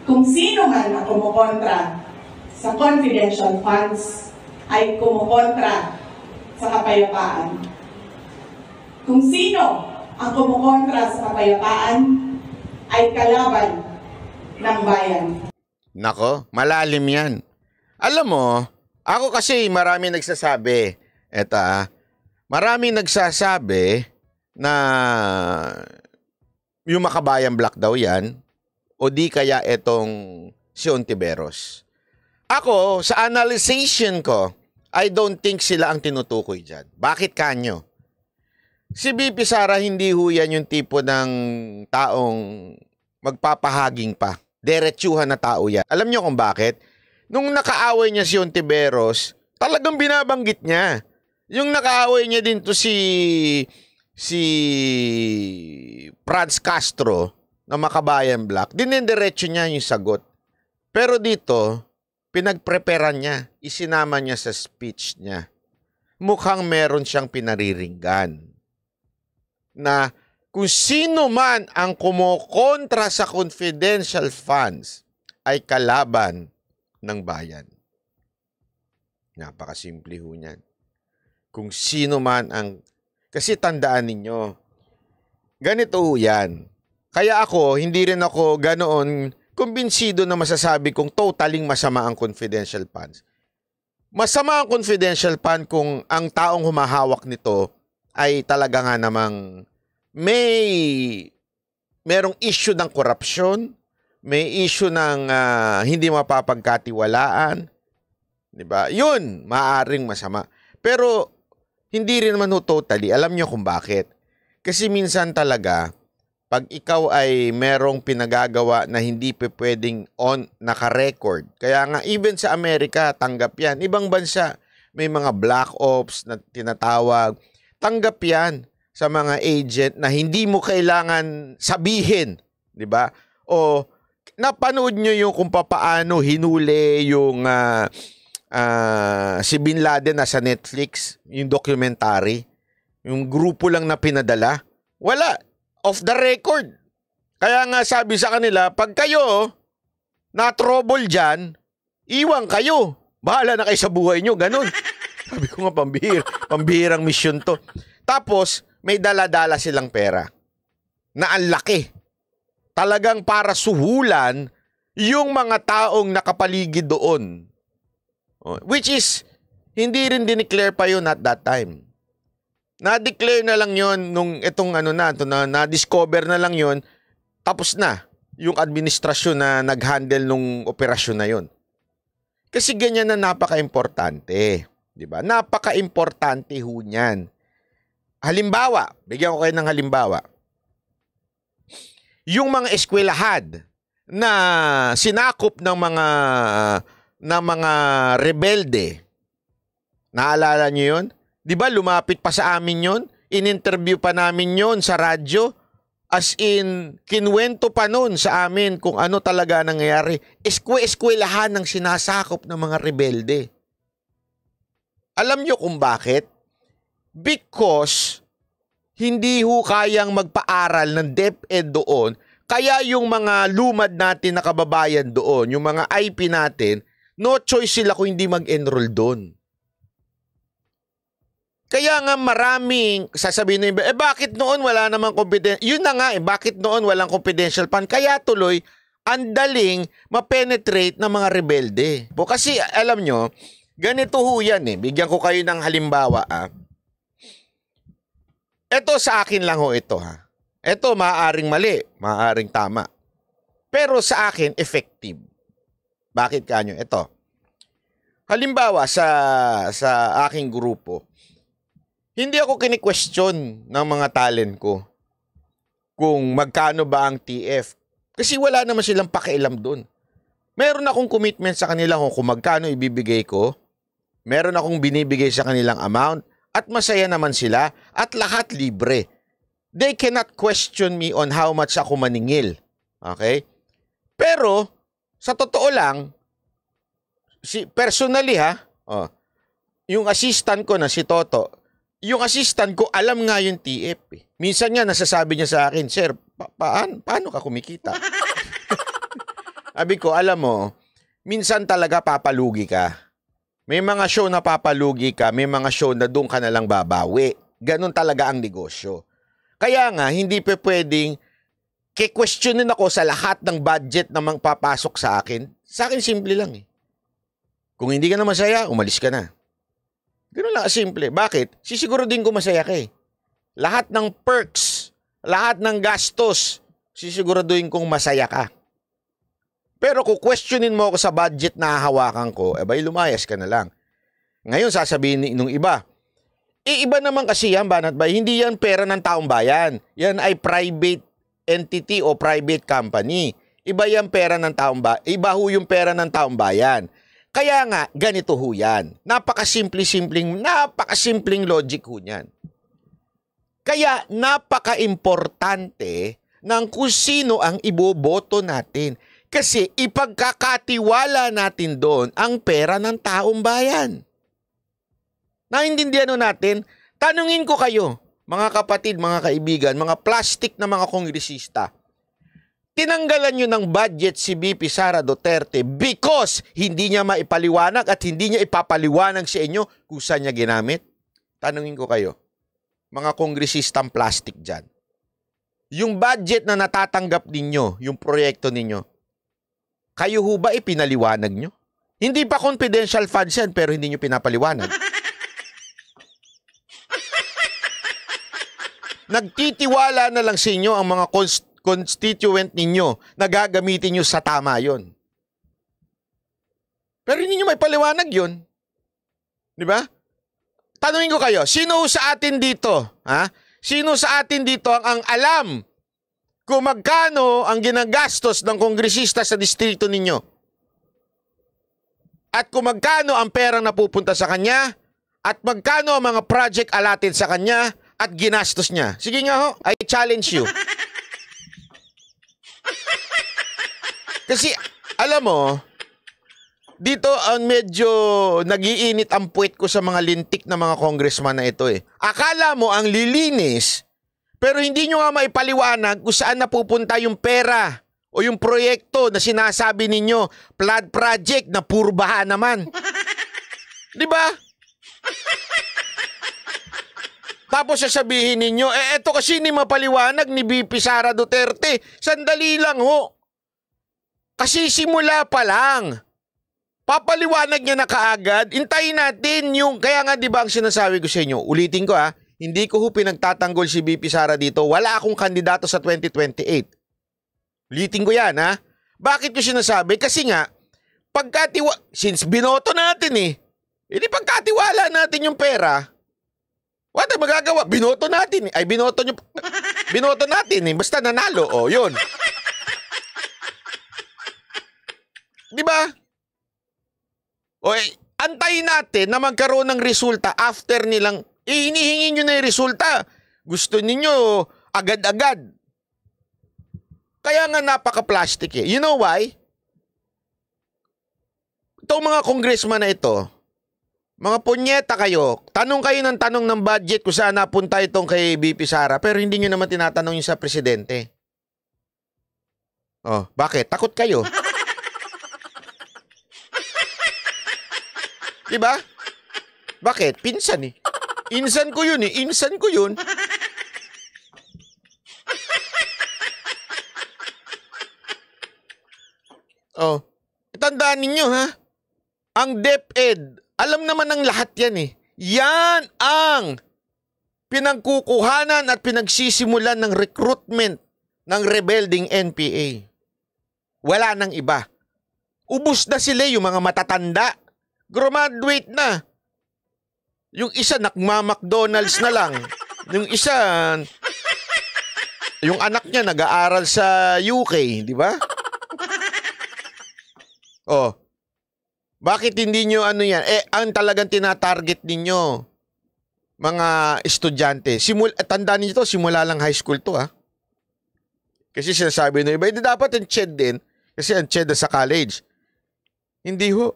Kung sino man ang kumukontra sa confidential funds ay kumukontra sa kapayapaan. Kung sino ang kumukontra sa kapayapaan ay kalaban ng bayan. Nako, malalim yan. Alam mo, ako kasi marami nagsasabi, marami nagsasabi na yung Makabayan Black daw yan, o di kaya itong si Ontiveros. Ako, sa analyzation ko, I don't think sila ang tinutukoy dyan. Bakit kanyo? Si BP Sara, hindi ho yan yung tipo ng taong magpapahaging pa. Diretsuhan na tao yan. Alam nyo kung bakit? Nung nakaaway niya si Ontiveros, talagang binabanggit niya. Yung nakaaway niya din to si Franz Castro na Makabayan Black, dinindiretso niya yung sagot. Pero dito, pinagpreparan niya, isinama niya sa speech niya. Mukhang meron siyang pinariringgan na kung sino man ang kumokontra sa confidential funds ay kalaban ng bayan. Napakasimple ho niyan. Kung sino man ang... Kasi tandaan ninyo, ganito ho yan. Kaya ako, hindi rin ako ganoon kumbinsido na masasabi kong totaling masama ang confidential funds. Masama ang confidential fund kung ang taong humahawak nito ay talaga nga namang merong issue ng korupsyon, may issue ng hindi mapapagkatiwalaan, di ba? Yun, maaaring masama. Pero hindi rin naman totally. Alam nyo kung bakit? Kasi minsan talaga, pag ikaw ay merong pinagagawa na hindi pwedeng naka-record. Kaya nga, even sa Amerika, tanggap yan. Ibang bansa, may mga black ops na tinatawag. Tanggap yan sa mga agent na hindi mo kailangan sabihin. Di ba? O, napanood nyo yung kung paano hinuli yung si Bin Laden na sa Netflix, yung documentary. Yung grupo lang na pinadala. Wala. Off the record. Kaya nga sabi sa kanila, pag kayo na-trouble dyan, iwan kayo. Bahala na kayo sa buhay nyo. Ganun. Sabi ko nga, pambihirang mission to. Tapos, may dala-dala silang pera na ang laki. Talagang para suhulan yung mga taong nakapaligid doon. Which is, hindi rin dineclare pa yun at that time. Na-declare na lang yon nung itong na-discover na lang yon, tapos na yung administrasyon na nag-handle nung operasyon na yon. Kasi ganyan na napaka-importante. Diba? Napaka-importante ho niyan. Halimbawa, bigyan ko kayo ng halimbawa. Yung mga eskwelahan na sinakop ng mga rebelde, naalala nyo yun? Di ba lumapit pa sa amin yon? In-interview pa namin yon sa radyo. As in, kinwento pa nun sa amin kung ano talaga nangyayari. Eskwelahan ng sinasakop ng mga rebelde. Alam nyo kung bakit? Because hindi ho kayang magpaaral ng DepEd doon. Kaya yung mga lumad natin na kababayan doon, yung mga IP natin, no choice sila kung hindi mag-enroll doon. Kaya nga maraming sasabihin na iba, bakit noon wala namang confidential? Yun na nga, bakit noon walang confidential fund? Kaya tuloy, ang daling ma-penetrate ng mga rebelde. Kasi alam nyo, ganito ho yan Bigyan ko kayo ng halimbawa Ito sa akin lang ho ito Ito maaaring mali, maaaring tama. Pero sa akin, effective. Bakit kanyo? Ito. Halimbawa sa aking grupo, hindi ako kini-question ng mga talent ko kung magkano ba ang TF. Kasi wala naman silang pakialam doon. Meron akong commitment sa kanila kung magkano ibibigay ko. Meron akong binibigay sa kanilang amount. At masaya naman sila. At lahat libre. They cannot question me on how much ako maningil. Okay? Pero, sa totoo lang, personally yung assistant ko na si Toto, yung assistant ko, alam nga yung TF. Minsan nga, nasasabi niya sa akin, Sir, paano ka kumikita? Sabi ko, alam mo, minsan talaga papalugi ka. May mga show na papalugi ka, may mga show na doon ka na lang babawi. Ganon talaga ang negosyo. Kaya nga, hindi pa pwedeng questionin ako sa lahat ng budget na papasok sa akin. Sa akin, simple lang eh. Kung hindi ka na masaya, umalis ka na. Ganon lang, simple. Bakit? Sisiguro din ko masaya ka eh. Lahat ng perks, lahat ng gastos, sisiguraduhin kong masaya ka. Pero kung questionin mo ako sa budget na hahawakan ko, eh bay lumayas ka na lang. Ngayon sasabihin nung iba, iba naman kasi yan, Banat Bay, hindi yan pera ng taong bayan. Yan ay private entity o private company. Iba yan pera ng taong bayan. Iba ho yung pera ng taong bayan. Kaya nga, ganito ho yan. Napakasimpleng logic ho yan. Kaya napaka-importante ng kung sino ang iboboto natin. Kasi ipagkakatiwala natin doon ang pera ng taong bayan. Naintindihan natin? Tanungin ko kayo, mga kapatid, mga kaibigan, mga plastic na mga kongresista. Tinanggalan nyo ng budget si VP Sara Duterte because hindi niya maipaliwanag at hindi niya ipapaliwanag sa inyo kung saan niya ginamit? Tanungin ko kayo, mga kongresistang plastic dyan. Yung budget na natatanggap ninyo, yung proyekto ninyo, kayo ho ba ipinaliwanag nyo? Hindi pa confidential funds yan, pero hindi nyo pinapaliwanag. Nagtitiwala na lang sa inyo ang mga constituent ninyo na gagamitin nyo sa tama yon. Pero hindi nyo may paliwanag yon. Di ba? Tanungin ko kayo, sino sa atin dito? Ha? Sino sa atin dito ang alam kung magkano ang ginagastos ng kongresista sa distrito ninyo? At kung magkano ang perang napupunta sa kanya? At magkano ang mga project allotted sa kanya at ginastos niya? Sige nga ho, I challenge you. Kasi, alam mo, dito ang medyo nagiinit ang puwet ko sa mga lintik na mga congressman na ito eh. Akala mo ang lilinis, pero hindi nyo nga maipaliwanag kung saan napupunta yung pera o yung proyekto na sinasabi ninyo, flood project na puro baha naman. Di ba? Tapos sasabihin ninyo, eto kasi ni mapaliwanag ni VP Sara Duterte. Sandali lang ho. Kasi simula pa lang. Papaliwanag niya na kaagad. Hintayin natin yung, kaya nga di ba ang sinasabi ko sa inyo, ulitin ko hindi ko pinagtatanggol si VP Sara dito. Wala akong kandidato sa 2028. Ulitin ko yan Bakit ko sinasabi? Kasi nga, since binoto natin hindi pagkatiwala natin yung pera, what ang magagawa? Binoto natin Ay, binoto natin Basta nanalo. O, yun. Di ba? O, antayin natin na magkaroon ng resulta after nilang, hinihingi nyo na yung resulta. Gusto ninyo agad-agad. Kaya nga napaka-plastic You know why? Itong mga congressman na ito, mga punyeta kayo, tanong kayo ng tanong ng budget kung saan napunta itong kay VP Sara, pero hindi nyo naman tinatanong yung sa presidente. Oh, bakit? Takot kayo. Diba? Bakit? Pinsan Insan ko yun Insan ko yun. Oh. Tandaan ninyo Ang DepEd, alam naman ng lahat yan Yan ang pinagkukuhanan at pinagsisimulan ng recruitment ng rebelding NPA. Wala nang iba. Ubus na sila yung mga matatanda. Graduate na. Yung isa nagma-McDonald's na lang. Yung isa, yung anak niya nag-aaral sa UK, di ba? Oh. Bakit hindi nyo yan? Ang talagang tinatarget ninyo, mga estudyante. Tandaan niyo to, simula lang high school to Kasi sinasabi nyo iba, hindi dapat ang CHED din. Kasi ang CHED sa college. Hindi ho.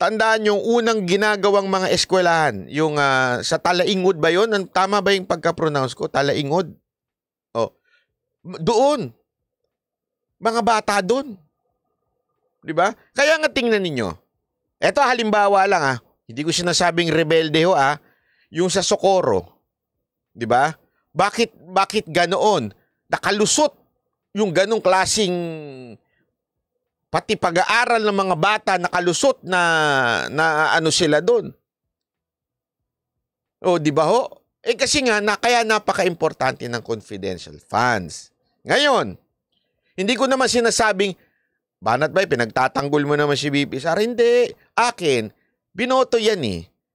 Tandaan yung unang ginagawang mga eskwelahan, yung sa Talaingod ba yun? Tama ba yung pagka-pronounce ko? Talaingod? Oh. Doon. Mga bata doon. Di ba? Kaya nga tingnan ninyo. Ito halimbawa lang Hindi ko sinasabing rebelde yung sa Socorro. Di ba? Bakit ganoon? Nakalusot yung ganong klasing pati pag-aaral ng mga bata nakalusot na ano sila doon. O, di ba ho? Kasi nga, kaya napaka-importante ng confidential funds. Ngayon, hindi ko naman sinasabing, Banat ba, pinagtatanggol mo naman si VP Sara? Hindi. Akin, binoto yan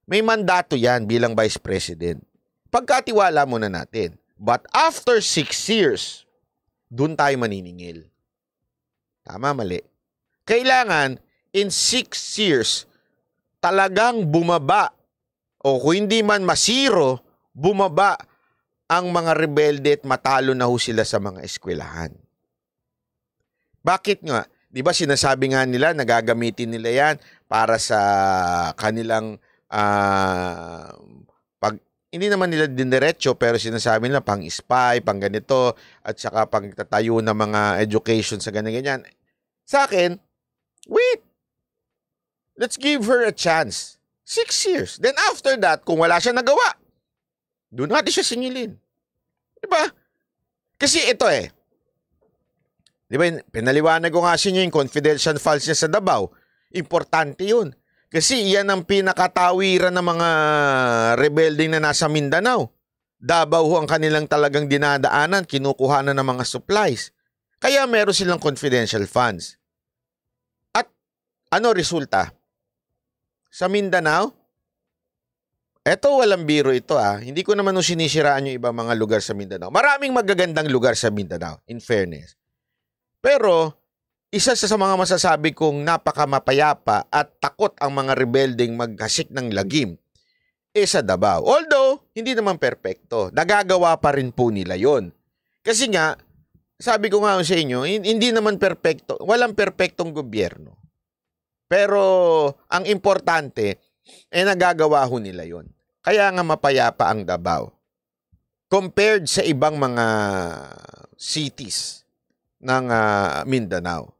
May mandato yan bilang Vice President. Pagkatiwala muna natin. But after 6 years, dun tayo maniningil. Tama, mali. Kailangan, in 6 years, talagang bumaba o kung hindi man masiro, bumaba ang mga rebelde at matalo na ho sila sa mga eskwelahan. Bakit nga? Di ba sinasabi nga nila, nagagamitin nila yan para sa kanilang hindi naman nila diniretso pero sinasabi nila pang spy, pang ganito, at saka pagtatayo ng mga education sa ganyan-ganyan. Sa akin, wait. Let's give her a chance. 6 years. Then after that, kung wala siya nagawa, doon natin siya singilin. Diba? Kasi ito Diba, pinaliwanag ko nga sa inyo yung confidential files niya sa Davao. Importante yun. Kasi iyan ang pinakatawiran ng mga rebelding na nasa Mindanao. Davao ang kanilang talagang dinadaanan, kinukuhanan ng mga supplies. Kaya meron silang confidential funds. At ano resulta? Sa Mindanao, eto walang biro ito Hindi ko naman sinisiraan yung ibang mga lugar sa Mindanao. Maraming magagandang lugar sa Mindanao, in fairness. Pero, isa sa mga masasabi kong napakamapayapa at takot ang mga rebelding maghasik ng lagim sa Davao. Although, hindi naman perpekto. Nagagawa pa rin po nila yon. Kasi nga, sabi ko nga sa inyo, hindi naman perpekto. Walang perpektong gobyerno. Pero, ang importante, nagagawa ho nila yon. Kaya nga mapayapa ang Davao. Compared sa ibang mga cities ng Mindanao.